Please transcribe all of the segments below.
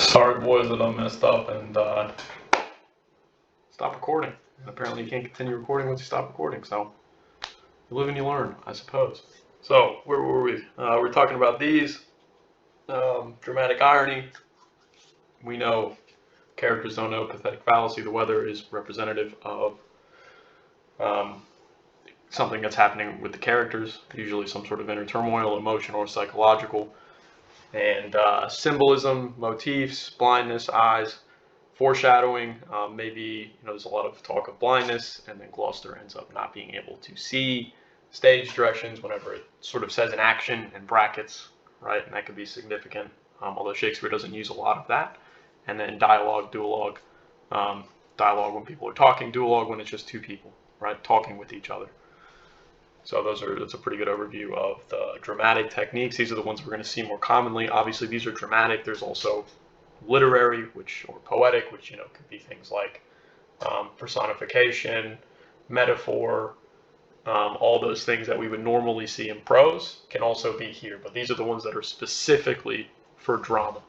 Sorry, boys, that I messed up and stop recording. And apparently, you can't continue recording once you stop recording. So, you live and you learn, I suppose. So, where were we? We're talking about these dramatic irony. We know characters don't know pathetic fallacy. The weather is representative of something that's happening with the characters, usually some sort of inner turmoil, emotional or psychological. And symbolism, motifs, blindness, eyes, foreshadowing. Maybe there's a lot of talk of blindness, and then Gloucester ends up not being able to see stage directions whenever it sort of says an action in brackets, right? And that could be significant, although Shakespeare doesn't use a lot of that. And then dialogue, duologue, dialogue when people are talking, duologue when it's just two people, right, talking with each other. So that's a pretty good overview of the dramatic techniques. These are the ones we're going to see more commonly. Obviously, these are dramatic. There's also literary, or poetic, which could be things like personification, metaphor, all those things that we would normally see in prose can also be here. But these are the ones that are specifically for drama.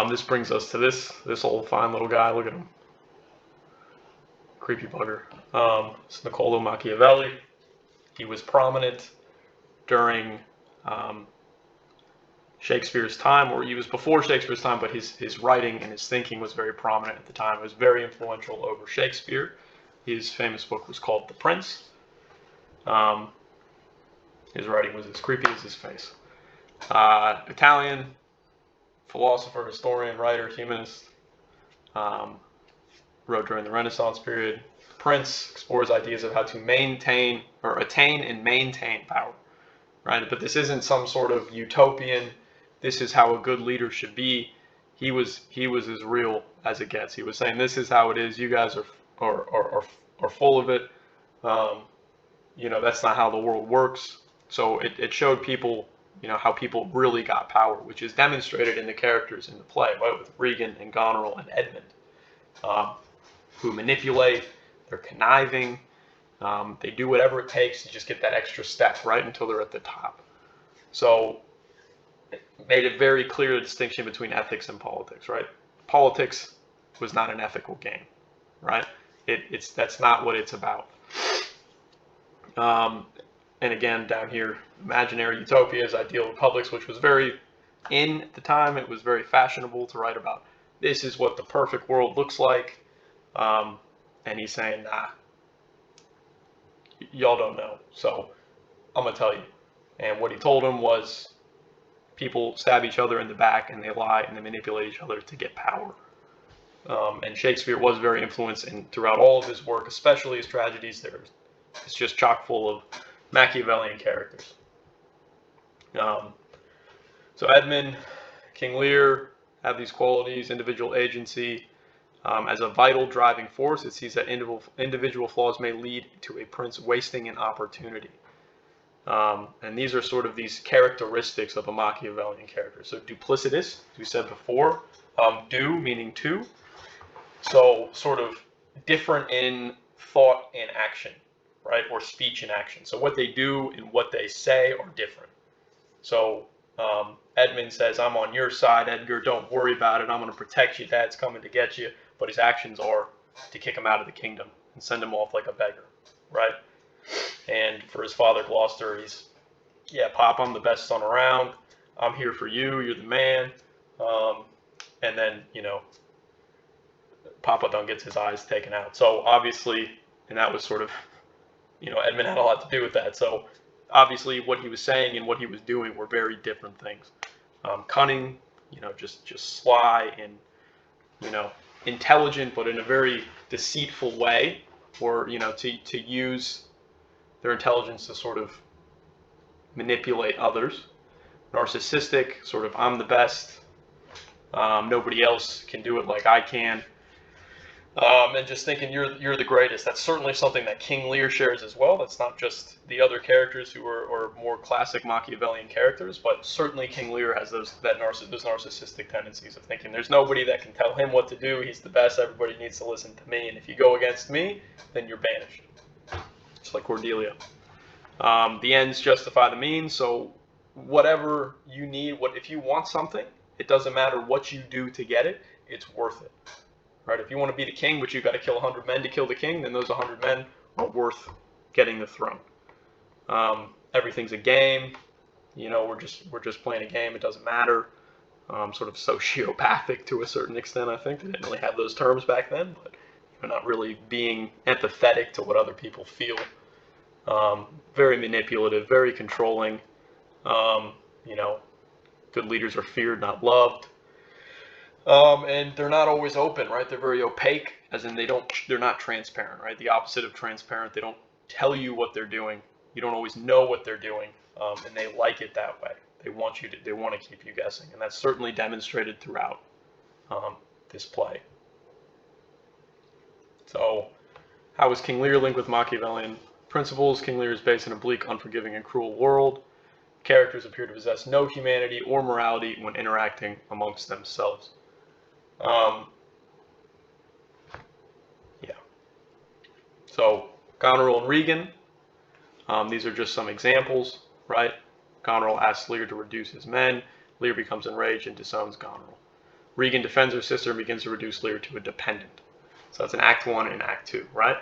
This brings us to this old fine little guy. Look at him. Creepy bugger. It's Niccolo Machiavelli. He was prominent during Shakespeare's time, or he was before Shakespeare's time, but his writing and his thinking was very prominent at the time. It was very influential over Shakespeare. His famous book was called The Prince. His writing was as creepy as his face. Italian philosopher, historian, writer, humanist. Wrote during the Renaissance period. Prince explores ideas of how to attain and maintain power, right? But this isn't some sort of utopian, this is how a good leader should be. He was as real as it gets. He was saying, this is how it is. You guys are full of it. That's not how the world works. So it showed people, how people really got power, which is demonstrated in the characters in the play, right? With Regan and Goneril and Edmund. Who manipulate, they're conniving, they do whatever it takes to just get that extra step, right, until they're at the top. So it made it very clear the distinction between ethics and politics, right? Politics was not an ethical game, right? That's not what it's about. And again, down here, imaginary utopias, ideal republics, which was very in at the time. It was very fashionable to write about, this is what the perfect world looks like. And he's saying, nah, y'all don't know. So I'm going to tell you. And what he told him was, people stab each other in the back and they lie and they manipulate each other to get power. And Shakespeare was very influenced throughout all of his work, especially his tragedies. It's just chock full of Machiavellian characters. So Edmund, King Lear have these qualities, individual agency. As a vital driving force, it sees that individual flaws may lead to a prince wasting an opportunity. And these are sort of these characteristics of a Machiavellian character. So duplicitous, as we said before, do meaning two. So sort of different in thought and action, right? Or speech and action. So what they do and what they say are different. So Edmund says, I'm on your side, Edgar, don't worry about it. I'm going to protect you. Dad's coming to get you. But his actions are to kick him out of the kingdom and send him off like a beggar, right? And for his father, Gloucester, he's, yeah, Pop, I'm the best son around. I'm here for you. You're the man. And then, Papa Dunn gets his eyes taken out. So obviously, and that was sort of, Edmund had a lot to do with that. So obviously what he was saying and what he was doing were very different things. Cunning, just sly and, intelligent, but in a very deceitful way, or, to use their intelligence to sort of manipulate others. Narcissistic, sort of, I'm the best. Nobody else can do it like I can. And just thinking you're the greatest. That's certainly something that King Lear shares as well. That's not just the other characters who are more classic Machiavellian characters, but certainly King Lear has those narcissistic tendencies of thinking there's nobody that can tell him what to do. He's the best. Everybody needs to listen to me. And if you go against me, then you're banished. Just like Cordelia. The ends justify the means. So whatever you need, if you want something, it doesn't matter what you do to get it, it's worth it. Right? If you want to be the king, but you've got to kill 100 men to kill the king, then those 100 men are worth getting the throne. Everything's a game. We're just playing a game. It doesn't matter. Sort of sociopathic to a certain extent, I think. They didn't really have those terms back then, but you're not really being empathetic to what other people feel. Very manipulative, very controlling. Good leaders are feared, not loved. And they're not always open, right? They're very opaque, as in they're not transparent, right? The opposite of transparent. They don't tell you what they're doing. You don't always know what they're doing, and they like it that way. They want to keep you guessing, and that's certainly demonstrated throughout this play. So, how is King Lear linked with Machiavellian principles? King Lear is based in a bleak, unforgiving, and cruel world. Characters appear to possess no humanity or morality when interacting amongst themselves. So, Goneril and Regan, these are just some examples, right? Goneril asks Lear to reduce his men. Lear becomes enraged and disowns Goneril. Regan defends her sister and begins to reduce Lear to a dependent. So that's in Act 1 and Act 2, right?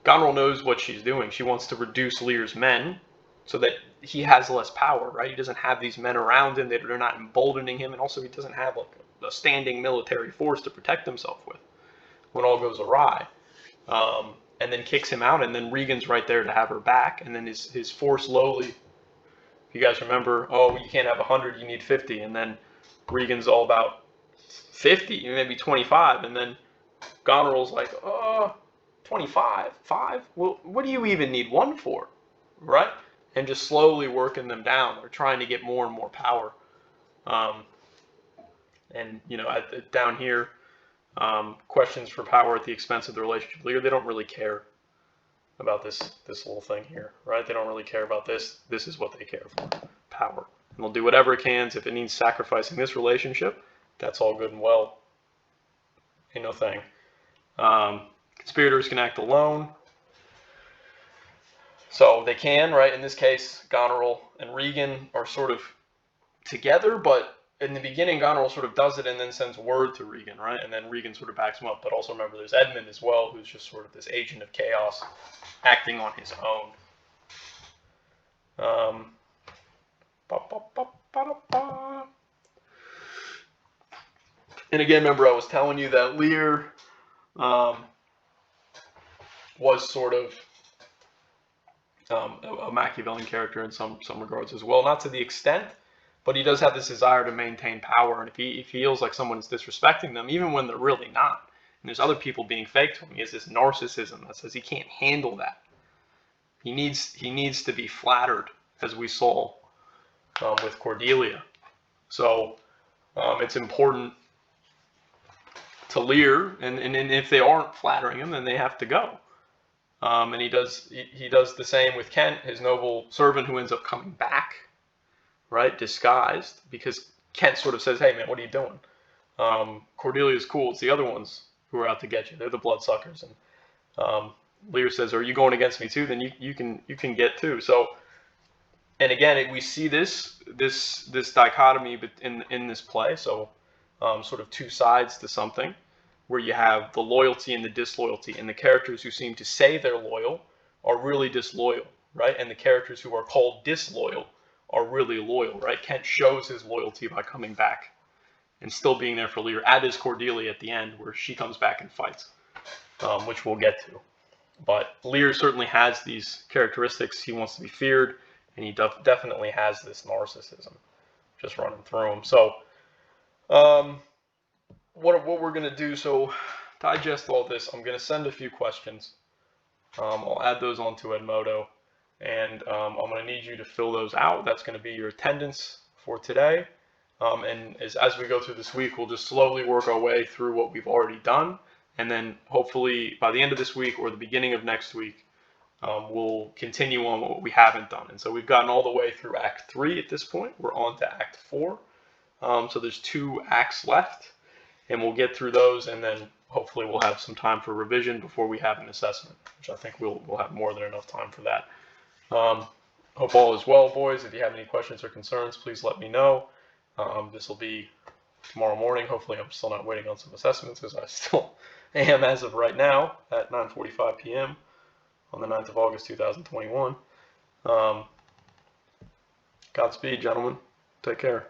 Goneril knows what she's doing. She wants to reduce Lear's men so that he has less power, right? He doesn't have these men around him. They're not emboldening him. And also he doesn't have like a standing military force to protect himself with when all goes awry. And then kicks him out, and then Regan's right there to have her back. And then his force slowly, if you guys remember, you can't have 100, you need 50. And then Regan's all about 50, maybe 25. And then Goneril's like, 25? 5? Well, what do you even need 1 for? Right? And just slowly working them down. They're trying to get more and more power. Down here, questions for power at the expense of the relationship with Lear. They don't really care about this little thing here, right? They don't really care about this. This is what they care for, power. And they'll do whatever it can. If it means sacrificing this relationship, that's all good and well. Ain't no thing. Conspirators can act alone. So they can, right? In this case, Goneril and Regan are sort of together, but in the beginning, Goneril sort of does it and then sends word to Regan, right? And then Regan sort of backs him up. But also remember, there's Edmund as well, who's just sort of this agent of chaos, acting on his own. And again, remember I was telling you that Lear was sort of a Machiavellian character in some regards as well. Not to the extent, but he does have this desire to maintain power. And if he feels like someone is disrespecting them, even when they're really not, and there's other people being fake to him, he has this narcissism that says he can't handle that. He needs to be flattered, as we saw with Cordelia. So it's important to Lear, and if they aren't flattering him, then they have to go. And he does the same with Kent, his noble servant, who ends up coming back, right, disguised, because Kent sort of says, "Hey man, what are you doing?" Cordelia's cool. It's the other ones who are out to get you. They're the bloodsuckers. And Lear says, "Are you going against me too? Then you can get too." So, and again, we see this dichotomy in this play. So, sort of two sides to something, where you have the loyalty and the disloyalty, and the characters who seem to say they're loyal are really disloyal, right? And the characters who are called disloyal are really loyal, right? Kent shows his loyalty by coming back and still being there for Lear, as is Cordelia at the end, where she comes back and fights, which we'll get to. But Lear certainly has these characteristics. He wants to be feared, and he definitely has this narcissism just running through him. So, what we're going to do, so digest all this, I'm going to send a few questions. I'll add those onto Edmodo, and I'm going to need you to fill those out. That's going to be your attendance for today. And as we go through this week, we'll just slowly work our way through what we've already done. And then hopefully by the end of this week or the beginning of next week, we'll continue on what we haven't done. And so we've gotten all the way through Act 3 at this point. We're on to Act 4. So there's 2 acts left, and we'll get through those, and then hopefully we'll have some time for revision before we have an assessment, which I think we'll have more than enough time for that. Hope all is well, boys. If you have any questions or concerns, please let me know. This will be tomorrow morning. Hopefully I'm still not waiting on some assessments, as I still am as of right now at 9:45 p.m. on the 9th of August 2021. Godspeed, gentlemen. Take care.